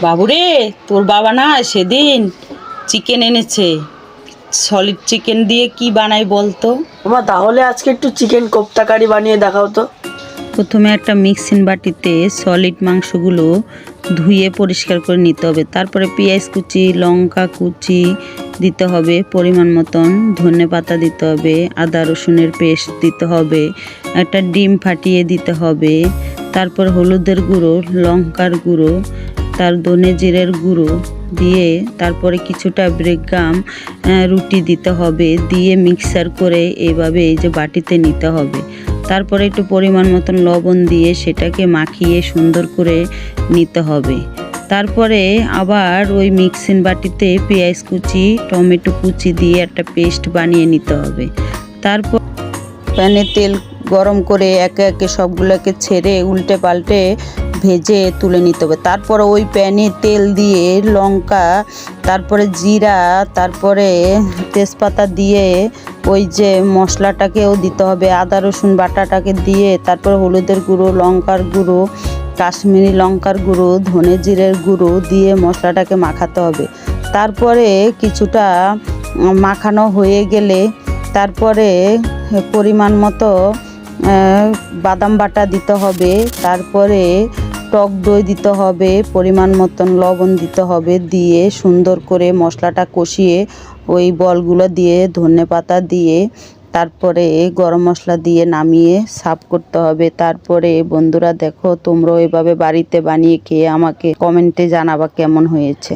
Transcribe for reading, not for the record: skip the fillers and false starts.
বাবুরে, তোর বাবা না সেদিন চিকেন এনেছে। সলিড চিকেন দিয়ে কি বানাই বলতো? ওমা, তাহলে আজকে একটু চিকেন কোপ্তা কারি বানিয়ে দেখাও তো। প্রথমে একটা মিক্সিং বাটিতে সলিড মাংসগুলো ধুয়ে পরিষ্কার করে নিতে হবে। তারপরে পেঁয়াজ কুচি, লঙ্কা কুচি দিতে হবে পরিমাণ মতন, ধনেপাতা দিতে হবে, আদা রসুনের পেস্ট দিতে হবে, একটা ডিম ফাটিয়ে দিতে হবে, তারপর হলুদের গুঁড়ো, লঙ্কার গুঁড়ো, তার ধনে জিরের গুঁড়ো দিয়ে তারপরে কিছুটা ব্রেকগাম রুটি দিতে হবে, দিয়ে মিক্সার করে এইভাবে এই যে বাটিতে নিতে হবে। তারপরে একটু পরিমাণ মতন লবণ দিয়ে সেটাকে মাখিয়ে সুন্দর করে নিতে হবে। তারপরে আবার ওই মিক্সিং বাটিতে পেঁয়াজ কুচি, টমেটো কুচি দিয়ে একটা পেস্ট বানিয়ে নিতে হবে। তারপর প্যানে তেল গরম করে একে একে সবগুলোকে ছেড়ে উল্টে পাল্টে ভেজে তুলে নিতে হবে। তারপরে ওই প্যানে তেল দিয়ে লঙ্কা, তারপরে জিরা, তারপরে তেজপাতা দিয়ে ওই যে মশলাটাকেও দিতে হবে, আদা রসুন বাটাটাকে দিয়ে তারপরে হলুদের গুঁড়ো, লঙ্কার গুঁড়ো, কাশ্মীরি লঙ্কার গুঁড়ো, ধনে জিরের গুঁড়ো দিয়ে মশলাটাকে মাখাতে হবে। তারপরে কিছুটা মাখানো হয়ে গেলে তারপরে পরিমাণ মতো বাদাম বাটা দিতে হবে, তারপরে টক দই দিতে হবে, পরিমাণ মতন লবণ দিতে হবে, দিয়ে সুন্দর করে মশলাটা কষিয়ে ওই বলগুলো দিয়ে ধনেপাতা দিয়ে তারপরে গরম মশলা দিয়ে নামিয়ে সার্ভ করতে হবে। তারপরে বন্ধুরা দেখো, তোমরাও এভাবে বাড়িতে বানিয়ে খেয়ে আমাকে কমেন্টে জানাবা কেমন হয়েছে।